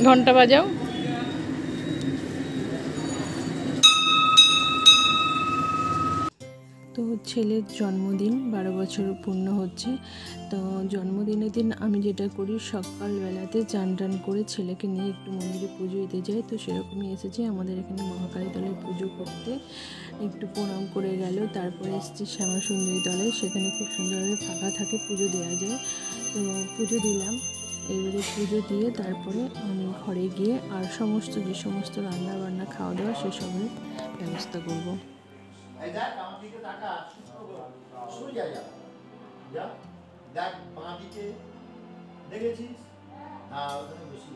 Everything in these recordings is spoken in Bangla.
ঘন্টা বাজাও। তো ছেলের জন্মদিন 12 বছর পূর্ণ হচ্ছে। তো জন্মদিনের দিন আমি যেটা করি, সকালবেলাতে চান টান করে ছেলেকে নিয়ে একটু মন্দিরে পুজো দিতে যাই। তো সেরকমই এসেছি আমাদের এখানে মহাকালী তলায় পুজো করতে, একটু প্রণাম করে গেল। তারপরে এসেছি শ্যামা সুন্দরী তলায়, সেখানে খুব সুন্দরভাবে ফাঁকা থাকে, পুজো দেওয়া যায়। তো পুজো দিলাম। এবারে পুজো দিয়ে তারপরে আমি ঘরে গিয়ে আর যে সমস্ত রান্না বান্না খাওয়া দাওয়া সেসবের ব্যবস্থা করব। এই দেখ আমার দিকে তাকা, শুয়ে যা, যা দেখ বাঁ দিকে, দেখেছিস? হ্যাঁ ওখানে বসি।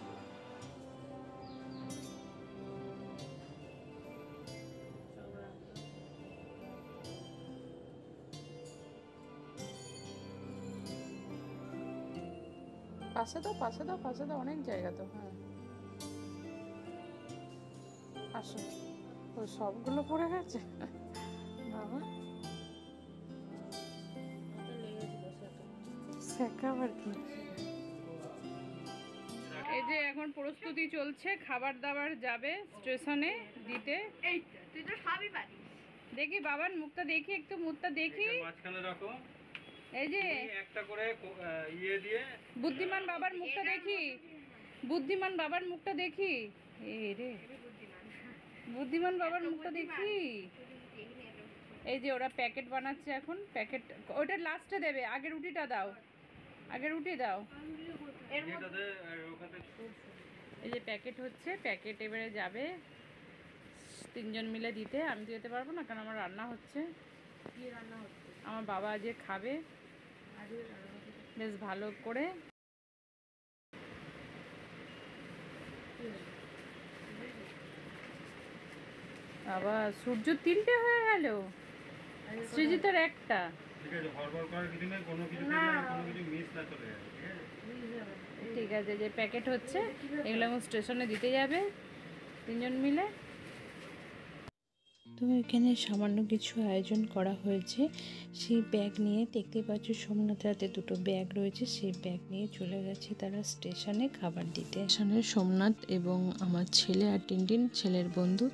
পাশে দাও অনেক জায়গা তো। হ্যাঁ আসো। ও সবগুলো পড়ে গেছে বাবা, শেখাবার কি। এই যে এখন প্রস্তুতি চলছে, খাবার দাবার যাবে স্টেশনে দিতে। এই তুই তো সবই পারিস। দেখি বাবার মুখটা দেখি, একটু মুখটা দেখি। মাঝখানে রাখো। এই যে একটা করে ইয়ে দিয়ে বুদ্ধিমান বাবার মুখটা দেখি, বুদ্ধিমান বাবার মুখটা দেখি। এই রে বুদ্ধিমান বাবার মুখটা দেখি। এই যে ওরা প্যাকেট বানাচ্ছে এখন, প্যাকেট ওটা লাস্টে দেবে, আগে রুটিটা দাও, আগে রুটি দাও। এই যে প্যাকেট হচ্ছে, প্যাকেট এবারে যাবে তিনজন মিলে দিতে। আমি তো যেতে পারবো না, কারণ আমার রান্না হচ্ছে। কি রান্না হচ্ছে? আমার বাবা আজকে খাবে বেশ ভালো করে। বাবা সূর্য 3টে হয়ে গেল, সৃজিতের একটা। ঠিক আছে, যে প্যাকেট হচ্ছে এগুলো এখন স্টেশনে দিতে যাবে তিনজন মিলে। তো এখানে সামান্য কিছু আয়োজন করা হয়েছে, সেই ব্যাগ নিয়ে দেখতে পাচ্ছ সোমনাথের হাতে 2টো ব্যাগ রয়েছে, সেই ব্যাগ নিয়ে চলে গেছে তারা স্টেশনে খাবার দিতে। স্টেশনে সোমনাথ এবং আমার ছেলে আর টিনটিন ছেলের বন্ধু,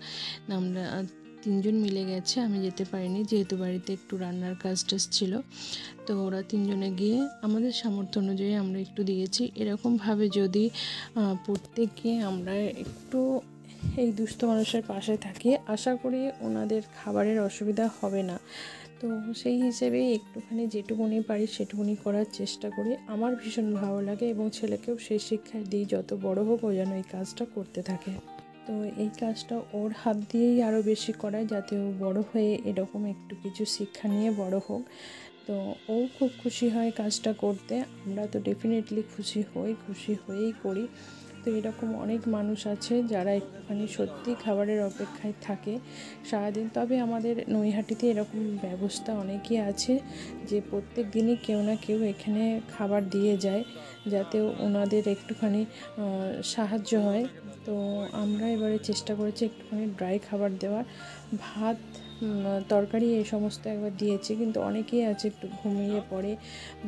আমরা 3জন মিলে গেছে। আমি যেতে পারিনি যেহেতু বাড়িতে একটু রান্নার কাজ টাজ ছিল। তো ওরা 3জনে গিয়ে আমাদের সামর্থ্য অনুযায়ী আমরা একটু দিয়েছি। এরকমভাবে যদি প্রত্যেককে আমরা একটু এই দুস্থ মানুষের পাশে থাকি, আশা করি ওনাদের খাবারের অসুবিধা হবে না। তো সেই হিসেবেই একটুখানি যেটুকুনি পারি সেটুকুনি করার চেষ্টা করি। আমার ভীষণ ভালো লাগে এবং ছেলেকেও সেই শিক্ষা দিই, যত বড় হোক ও যেন এই কাজটা করতে থাকে। তো এই কাজটা ওর হাত দিয়েই আরও বেশি করায়, যাতে ও বড় হয়ে এরকম একটু কিছু শিক্ষা নিয়ে বড় হোক। তো ও খুব খুশি হয় কাজটা করতে, আমরা তো ডেফিনেটলি খুশি হয়েই করি। তো এরকম অনেক মানুষ আছে যারা একটুখানি সত্যি খাবারের অপেক্ষায় থাকে সারাদিন। তবে আমাদের নৈহাটিতে এরকম ব্যবস্থা অনেকই আছে যে প্রত্যেক দিনই কেউ না কেউ এখানে খাবার দিয়ে যায়, যাতে ওনাদের একটুখানি সাহায্য হয়। তো আমরা এবারে চেষ্টা করেছি একটুখানি ড্রাই খাবার দেওয়ার, ভাত তরকারি এই সমস্ত একবার দিয়েছি, কিন্তু অনেকেই আছে একটু ঘুমিয়ে পড়ে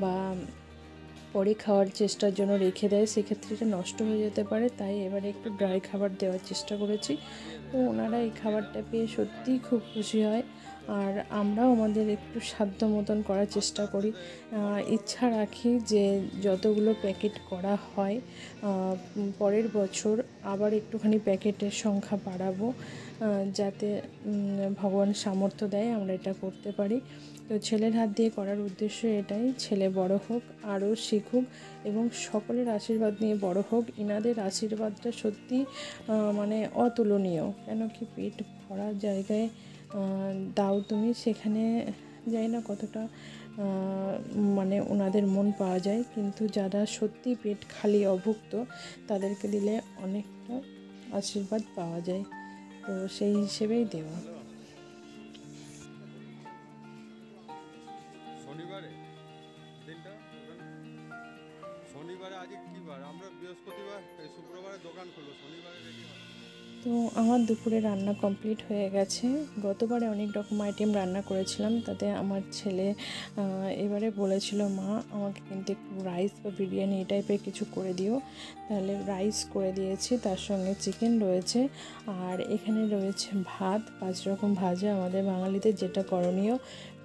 বা পরে খাওয়ার চেষ্টার জন্য রেখে দেয়, সেক্ষেত্রে এটা নষ্ট হয়ে যেতে পারে। তাই এবারে একটু ড্রাই খাবার দেওয়ার চেষ্টা করেছি। তো ওনারা এই খাবারটা পেয়ে সত্যিই খুব খুশি হয়, আর আমরাও আমাদের একটু সাধ্য মতন করার চেষ্টা করি। ইচ্ছা রাখি যে যতগুলো প্যাকেট করা হয় পরের বছর আবার একটুখানি প্যাকেটের সংখ্যা বাড়াবো, যাতে ভগবান সামর্থ্য দেয় আমরা এটা করতে পারি। তো ছেলের হাত দিয়ে করার উদ্দেশ্য এটাই, ছেলে বড় হোক, আরও শিখুক এবং সকলের আশীর্বাদ নিয়ে বড় হোক। ইনাদের আশীর্বাদটা সত্যি মানে অতুলনীয়। কেন কি পেট ভরা জায়গায় দাও তুমি, সেখানে যাই না কতটা মানে ওনাদের মন পাওয়া যায়, কিন্তু যারা সত্যি পেট খালি অভুক্ত তাদেরকে দিলে অনেকটা আশীর্বাদ পাওয়া যায়। তো সেই হিসেবেই দেওয়া। শনিবারে দিনটা শনিবারে আজকে কী বার? আমরা বৃহস্পতিবার শুক্রবারে দোকান খুলবো, শনিবারে রেডি হয়। তো আমার দুপুরে রান্না কমপ্লিট হয়ে গেছে। গতবারে অনেক রকম আইটেম রান্না করেছিলাম, তাতে আমার ছেলে এবারে বলেছিল মা আমাকে কিন্তু একটু রাইস বা বিরিয়ানি এই টাইপের কিছু করে দিও। তাহলে রাইস করে দিয়েছি, তার সঙ্গে চিকেন রয়েছে, আর এখানে রয়েছে ভাত, 5 রকম ভাজা, আমাদের বাঙালিদের যেটা করণীয়,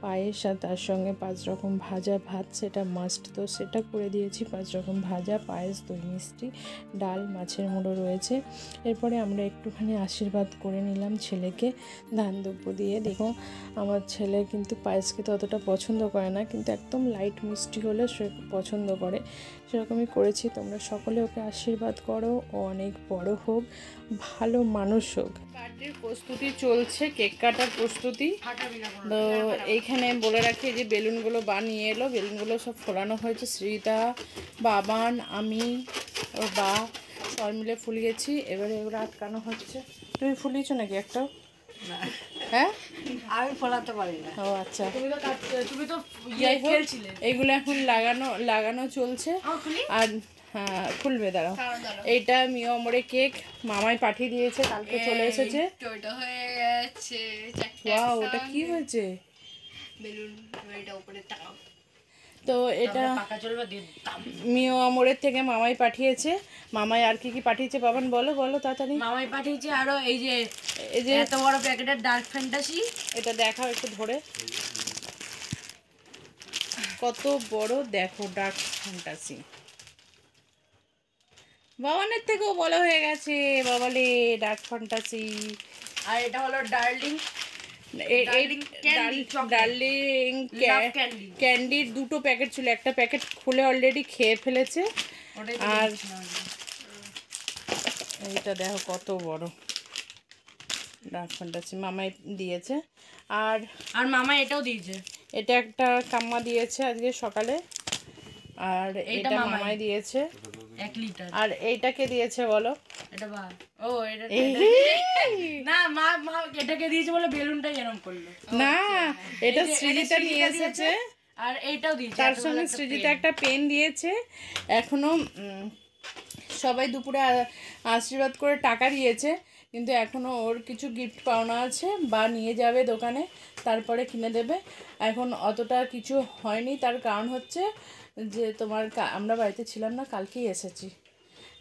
পায়েস, আর তার সঙ্গে 5 রকম ভাজা ভাত, সেটা মাস্ট, তো সেটা করে দিয়েছি। 5 রকম ভাজা, পায়েস, দই মিষ্টি, ডাল, মাছের মুড়ো রয়েছে। এরপরে আমরা একটুখানি আশীর্বাদ করে নিলাম ছেলেকে ধান দ্রব্য দিয়ে। দেখো আমার ছেলে কিন্তু পায়েস খেতে অতটা পছন্দ করে না, কিন্তু একদম লাইট মিষ্টি হলে সে পছন্দ করে, সেরকমই করেছি। তোমরা সকলে ওকে আশীর্বাদ করো, ও অনেক বড় হোক, ভালো মানুষ হোক। পার্টির প্রস্তুতি চলছে, কেক কাটার প্রস্তুতি। তো এইখানে বলে রাখি যে বেলুনগুলো বানিয়ে এলো, বেলুনগুলো সব ফোলানো হয়েছে। সৃজিতা, বাবান, আমি, ওর বা সবাই মিলে ফুলিয়েছি। এবারে এগুলো আটকানো হচ্ছে। তুমি ফুলিয়েছো নাকি একটাও? হ্যাঁ, আমি ফলাতে পারি না। ও আচ্ছা, তুমি তো যাই হোক, এইগুলো এখন লাগানো চলছে। আর হ্যাঁ, খুলবে, দাঁড়াও। এইটা মিয়মরে কেক মামাই পাঠিয়ে দিয়েছে, কালকে চলে এসেছে। ওটা হয়ে গেছে। ওয়াও, ওটা কি হয়েছে? বেলুন, এটা উপরে টাকাও। তো এটা পাকা চলবে দিয়ে মিও আমরের থেকে মামাই পাঠিয়েছে। মামাই আর কি কি পাঠিয়েছে বাবান বলো তাড়াতাড়ি। মামাই পাঠিয়েছে আরো এই যে এই এত বড় প্যাকেটের ডার্ক ফ্যান্টাসি। এটা দেখাও একটু ধরে, কত বড় দেখো, ডার্ক ফ্যান্টাসি। বাবানের থেকেও বড় হয়ে গেছে বাবালে, ডার্ক ফ্যান্টাসি। আর এটা হলো ডার্লিং ডার্লিং ক্যান্ডির 2টো প্যাকেট ছিল, একটা প্যাকেট খুলে অলরেডি খেয়ে ফেলেছে। আর এইটা দেখো কত বড় ডার্ক ফ্যান্টাসি মামাই দিয়েছে। আর মামা এটাও দিয়েছে, এটা একটা কাম্মা দিয়েছে আজকে সকালে। আর এটা মামাই দিয়েছে 1 লিটার। আর এইটাকে দিয়েছে বলো, এটা বা ও এটা না মা এটাকে দিয়েছে বলে বেলুনটাই এরকম করলো না, এটা সৃজিতা নিয়ে এসেছে। আর এইটাও দিয়েছে, তার সঙ্গে সৃজিতা একটা পেন দিয়েছে। এখনো সবাই দুপুরে আশীর্বাদ করে টাকা দিয়েছে, কিন্তু এখনও ওর কিছু গিফট পাওনা আছে, বা নিয়ে যাবে দোকানে, তারপরে কিনে দেবে। এখন অতটা কিছু হয়নি, তার কারণ হচ্ছে যে তোমার আমরা বাড়িতে ছিলাম না, কালকেই এসেছি।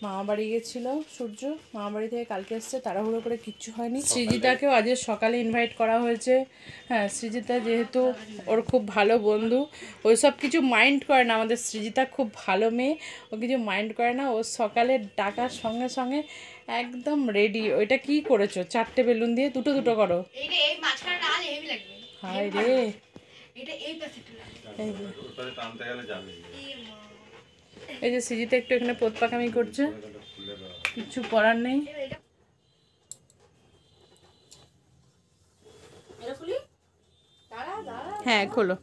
মামা বাড়ি গেছিল সূর্য, মামা বাড়ি থেকে কালকে এসছে, তাড়াহুড়ো করে কিচ্ছু হয়নি। সৃজিতাকেও আজকে সকালে ইনভাইট করা হয়েছে। হ্যাঁ, সৃজিতা যেহেতু ওর খুব ভালো বন্ধু, ওই সব কিছু মাইন্ড করে না। আমাদের সৃজিতা খুব ভালো মেয়ে, ও কিছু মাইন্ড করে না। ও সকালে ডাকার সঙ্গে সঙ্গে একদম রেডি। ওইটা কি করেছো? 4টে বেলুন দিয়ে দুটো করো। হায় রে, এই যে সৃজিতা একটু এখানে পোতপাকামি করছে, কিছু করার নেই। হ্যাঁ খোলো।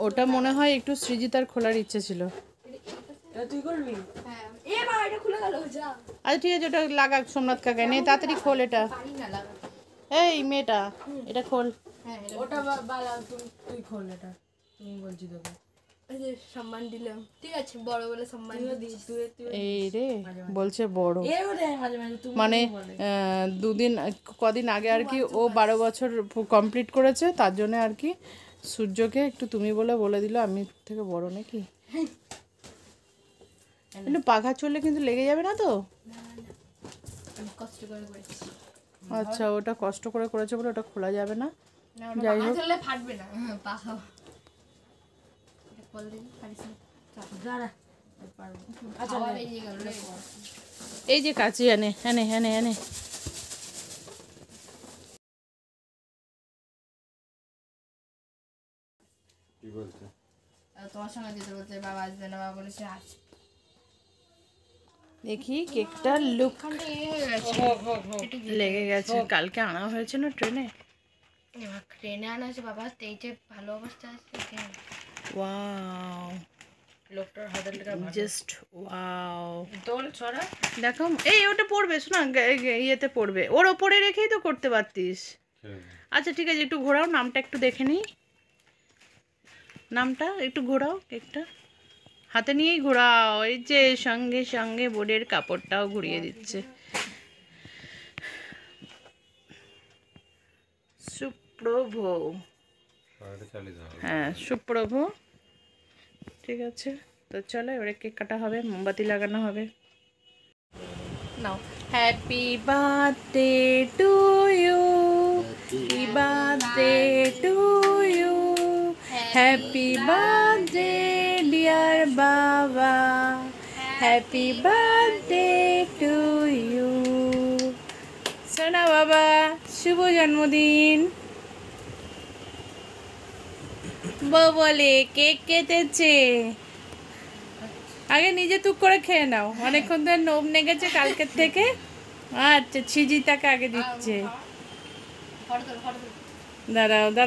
ওটা মনে হয় একটু সৃজিতার খোলার ইচ্ছে ছিল। তুই করবি? আচ্ছা ঠিক আছে, ওটা লাগা সোমনাথ কাকা, নে তাড়াতাড়ি খোল এটা। এই মেয়েটা, এটা খোল। ওটা বালা তুই খোল, এটা তুমি বলছি তোকে। এই যে সম্মান দিলাম, ঠিক আছে, বড় বলে সম্মান দিচ্ছি। এই রে বলছে বড়, মাঝে মাঝে তুমি মানে কদিন আগে আর কি ও 12 বছর কমপ্লিট করেছে, তার জন্য আর কি সূর্যকে একটু তুমি বলে দিল আমি থেকে বড় নাকি। কিন্তু পাখা চললে কিন্তু লেগে যাবে না তো? কষ্ট করে করেছি। আচ্ছা, ওটা কষ্ট করে করেছে বলে ওটা খোলা যাবে না। যাই হোক, ফাটবে না পাখা। বল দিন পারিস না, দাঁড়া আচ্ছা বেরিয়ে গেল রে। এই যে কাচি এনে কি বলছে? তোমার সঙ্গে যেতে বলতে, বাবা আসবে না, বাবা বলেছে আজ। দেখি কেকটার লুক লেগে গেছে, কালকে আনা হয়েছে না ট্রেনে। ট্রেনে আনা আছে বাবা, এই যে ভালো অবস্থা আছে। ওয়াও, লোকটার হাতের লেখা জাস্ট ওয়াও। তোল ছড়া দেখো, এই ওটা পড়বে, শোনা ইয়েতে পড়বে, ওর ওপরে রেখেই তো করতে পারতিস। আচ্ছা ঠিক আছে, একটু ঘোরাও, নামটা একটু দেখে নিই, নামটা একটু ঘোরাও, কেকটা হাতে নিয়েই ঘোরাও। এই যে সঙ্গে সঙ্গে বোর্ডের কাপড়টাও ঘুরিয়ে দিচ্ছে। সুপ্রভ, পড়াটা চালিয়ে দাও। হ্যাঁ সুপ্রভ। ঠিক আছে, তো চলো এবারে কেক কাটা হবে, মোমবাতি লাগানো হবে। নাও, happy birthday to you, happy birthday to you, happy birthday dear বাবা, হ্যাপি বার্থডে টু ইউ। সোনা বাবা, শুভ জন্মদিন। বউ বলে কেক কেটেছে, আগে নিজে টুক করে খেয়ে নাও, অনেকক্ষণ ধরে নোব নেগেছে কালকের থেকে। আচ্ছা, ছিজিটাকে আগে দিচ্ছে। দাঁড়াও দাঁড়াও।